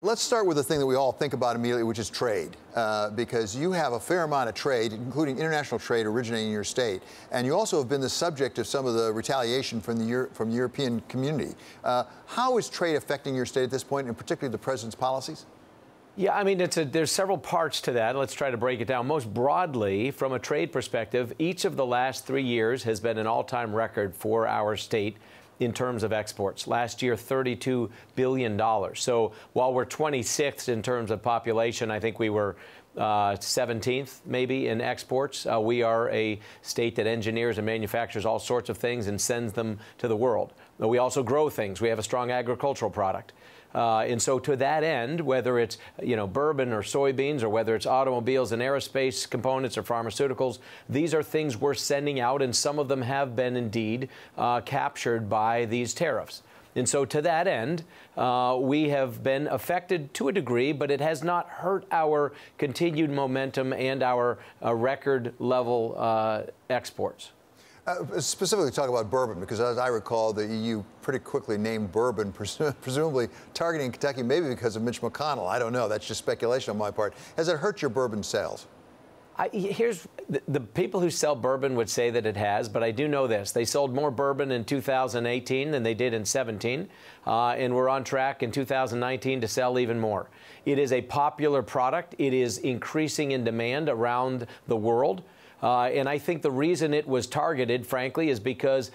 Let's start with the thing that we all think about immediately, which is trade, because you have a fair amount of trade, including international trade originating in your state, and you also have been the subject of some of the retaliation from the European community. How is trade affecting your state at this point, and particularly the president's policies? Yeah, I mean, there's several parts to that. Let's try to break it down. Most broadly, from a trade perspective, each of the last 3 years has been an all-time record for our state in terms of exports. Last year, $32 billion. So while we're 26th in terms of population, I think we were 17th maybe in exports. We are a state that engineers and manufactures all sorts of things and sends them to the world. We also grow things. We have a strong agricultural product. And so to that end, whether it's, bourbon or soybeans, or whether it's automobiles and aerospace components or pharmaceuticals, these are things we're sending out, and some of them have been indeed captured by these tariffs. And so to that end, we have been affected to a degree, but it has not hurt our continued momentum and our record level exports. Specifically talk about bourbon, because as I recall, the EU pretty quickly named bourbon, presumably targeting Kentucky, maybe because of Mitch McConnell. I don't know. That's just speculation on my part. Has it hurt your bourbon sales? Here's the people who sell bourbon would say that it has, but I do know this. They sold more bourbon in 2018 than they did in 17, and we're on track in 2019 to sell even more. It is a popular product. It is increasing in demand around the world. And I think the reason it was targeted, frankly, is because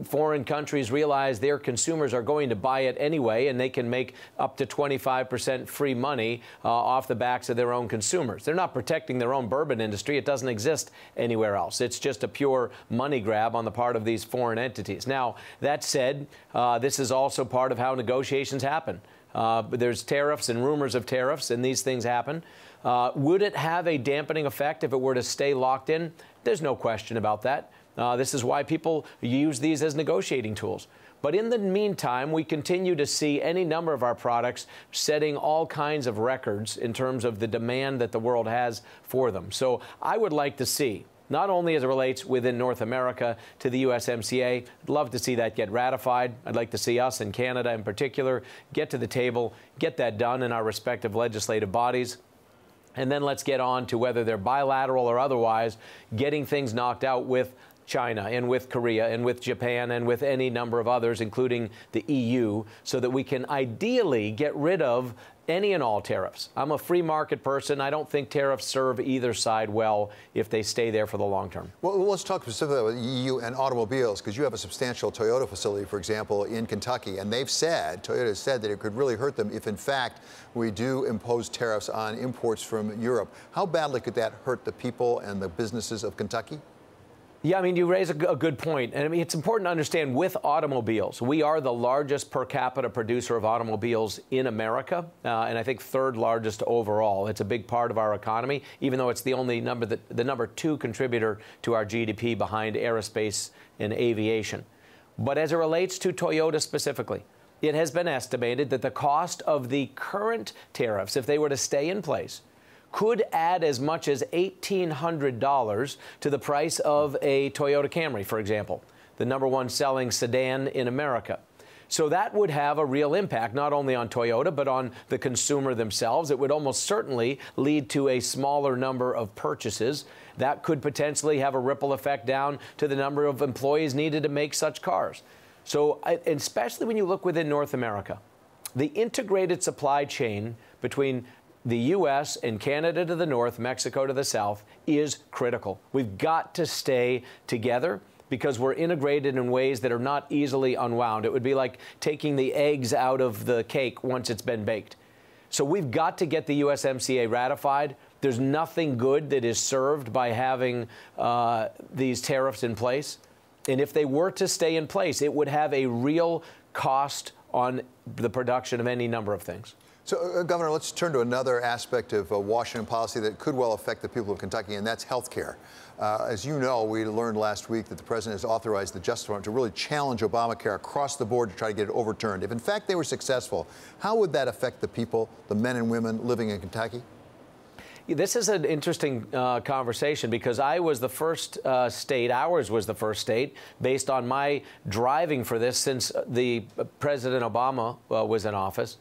foreign countries realize their consumers are going to buy it anyway, and they can make up to 25% free money off the backs of their own consumers. They're not protecting their own bourbon industry. It doesn't exist anywhere else. It's just a pure money grab on the part of these foreign entities. Now, that said, this is also part of how negotiations happen. There's tariffs and rumors of tariffs, and these things happen. Would it have a dampening effect if it were to stay locked in? There's no question about that. This is why people use these as negotiating tools. But in the meantime, we continue to see any number of our products setting all kinds of records in terms of the demand that the world has for them. So I would like to see, not only as it relates within North America to the USMCA, I'd love to see that get ratified. I'd like to see us and Canada in particular get to the table, get that done in our respective legislative bodies. And then let's get on to, whether they're bilateral or otherwise, getting things knocked out with China and with Korea and with Japan and with any number of others, including the EU, so that we can ideally get rid of any and all tariffs. I'm a free market person. I don't think tariffs serve either side well if they stay there for the long term. Well, let's talk specifically about the EU and automobiles, because you have a substantial Toyota facility, for example, in Kentucky, and Toyota has said that it could really hurt them if, in fact, we do impose tariffs on imports from Europe. How badly could that hurt the people and the businesses of Kentucky? Yeah, I mean, you raise a good point. And I mean, it's important to understand, with automobiles, we are the largest per capita producer of automobiles in America, and I think third largest overall. It's a big part of our economy, even though it's the only the number 2 contributor to our GDP behind aerospace and aviation. But as it relates to Toyota specifically, it has been estimated that the cost of the current tariffs, if they were to stay in place, could add as much as $1,800 to the price of a Toyota Camry, for example, the #1 selling sedan in America. So that would have a real impact, not only on Toyota, but on the consumer themselves. It would almost certainly lead to a smaller number of purchases. That could potentially have a ripple effect down to the number of employees needed to make such cars. So, especially when you look within North America, the integrated supply chain between the U.S. and Canada to the north, Mexico to the south, is critical. We've got to stay together, because we're integrated in ways that are not easily unwound. It would be like taking the eggs out of the cake once it's been baked. So we've got to get the USMCA ratified. There's nothing good that is served by having these tariffs in place. And if they were to stay in place, it would have a real cost on the production of any number of things. So, Governor, let's turn to another aspect of Washington policy that could well affect the people of Kentucky, and that's health care. As you know, we learned last week that the president has authorized the Justice Department to really challenge Obamacare across the board to try to get it overturned. If, in fact, they were successful, how would that affect the people, the men and women living in Kentucky? This is an interesting conversation, because I was the first state, ours was the first state, based on my driving for this since the President Obama was in office,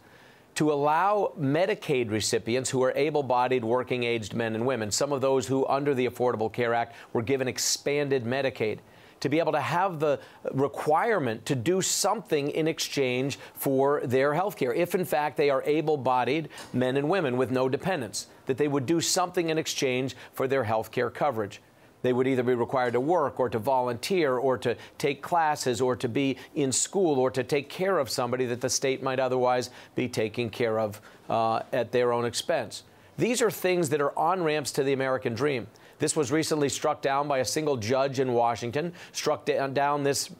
to allow Medicaid recipients who are able-bodied, working-aged men and women, some of those who, under the Affordable Care Act, were given expanded Medicaid, to be able to have the requirement to do something in exchange for their health care. If, in fact, they are able-bodied men and women with no dependents, that they would do something in exchange for their health care coverage. They would either be required to work or to volunteer or to take classes or to be in school or to take care of somebody that the state might otherwise be taking care of at their own expense. These are things that are on-ramps to the American dream. This was recently struck down by a single judge in Washington, struck down this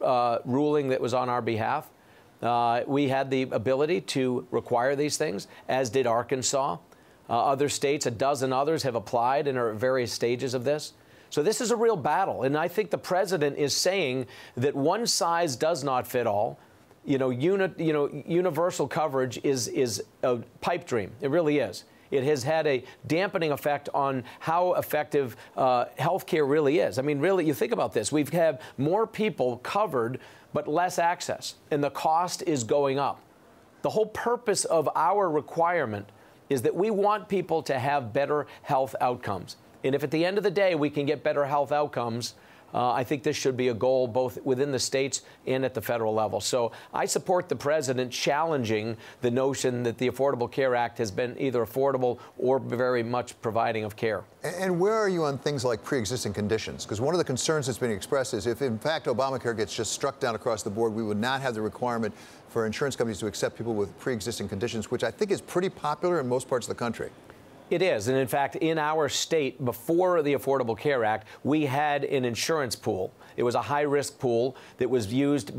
ruling that was on our behalf. We had the ability to require these things, as did Arkansas. Other states, a dozen others, have applied and are at various stages of this. So this is a real battle, and I think the president is saying that one size does not fit all. Universal coverage is a pipe dream. It really is. It has had a dampening effect on how effective health care really is. I mean, really, you think about this. We've had more people covered, but less access, and the cost is going up. The whole purpose of our requirement is that we want people to have better health outcomes. And if at the end of the day we can get better health outcomes, I think this should be a goal both within the states and at the federal level. So I support the president challenging the notion that the Affordable Care Act has been either affordable or very much providing of care. And where are you on things like pre-existing conditions? Because one of the concerns that's being expressed is if, in fact, Obamacare gets just struck down across the board, we would not have the requirement for insurance companies to accept people with pre-existing conditions, which I think is pretty popular in most parts of the country. It is. And in fact, in our state, before the Affordable Care Act, we had an insurance pool. It was a high-risk pool that was used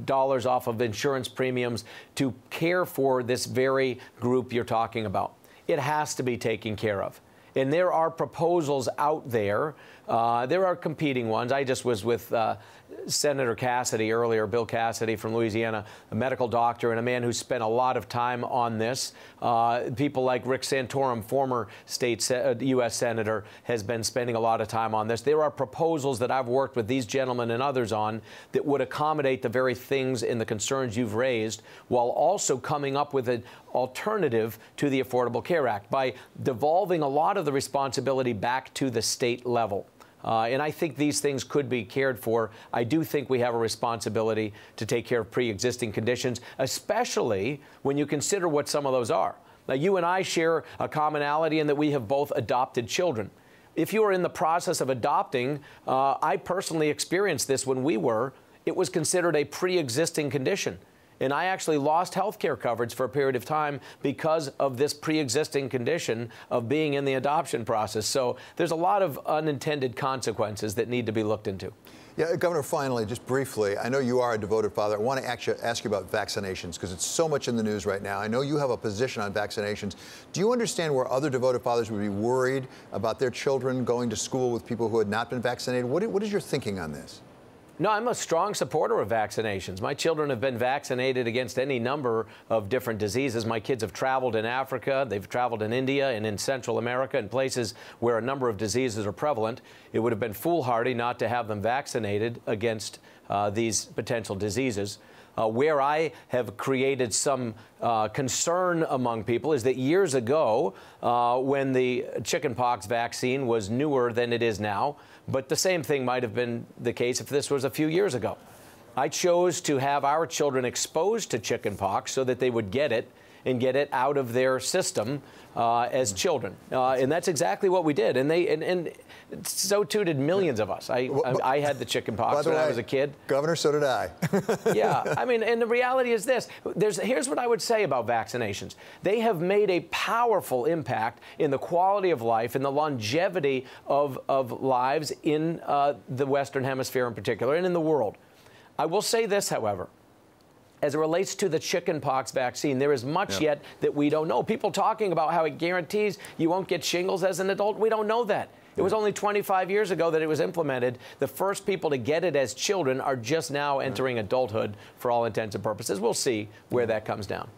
dollars off of insurance premiums to care for this very group you're talking about. It has to be taken care of. And there are proposals out there. There are competing ones. I just was with Senator Cassidy earlier, Bill Cassidy from Louisiana, a medical doctor and a man who spent a lot of time on this. People like Rick Santorum, former U.S. Senator, has been spending a lot of time on this. There are proposals that I've worked with these gentlemen and others on that would accommodate the very things and the concerns you've raised, while also coming up with an alternative to the Affordable Care Act by devolving a lot of the responsibility back to the state level. And I think these things could be cared for. I do think we have a responsibility to take care of pre-existing conditions, especially when you consider what some of those are. Now, you and I share a commonality in that we have both adopted children. If you are in the process of adopting, I personally experienced this when it was considered a pre-existing condition. And I actually lost health care coverage for a period of time because of this pre-existing condition of being in the adoption process. So there's a lot of unintended consequences that need to be looked into. Yeah, Governor, finally, just briefly, I know you are a devoted father. I want to ask you about vaccinations because it's so much in the news right now. I know you have a position on vaccinations. Do you understand where other devoted fathers would be worried about their children going to school with people who had not been vaccinated? What is your thinking on this? No, I'm a strong supporter of vaccinations. My children have been vaccinated against any number of different diseases. My kids have traveled in Africa, they've traveled in India and in Central America, in places where a number of diseases are prevalent. It would have been foolhardy not to have them vaccinated against these potential diseases. Where I have created some concern among people is that years ago, when the chickenpox vaccine was newer than it is now, but the same thing might have been the case if this was a few years ago. I chose to have our children exposed to chickenpox so that they would get it and get it out of their system as children. And that's exactly what we did. And so too did millions of us. I had the chickenpox when I was a kid. Governor, so did I. Yeah. I mean, and the reality is this. Here's what I would say about vaccinations. They have made a powerful impact in the quality of life and the longevity of lives in the Western Hemisphere in particular and in the world. I will say this, however. As it relates to the chickenpox vaccine, there is much yet that we don't know. People talking about how it guarantees you won't get shingles as an adult. We don't know that. It was only 25 years ago that it was implemented. The first people to get it as children are just now entering adulthood for all intents and purposes. We'll see where that comes down.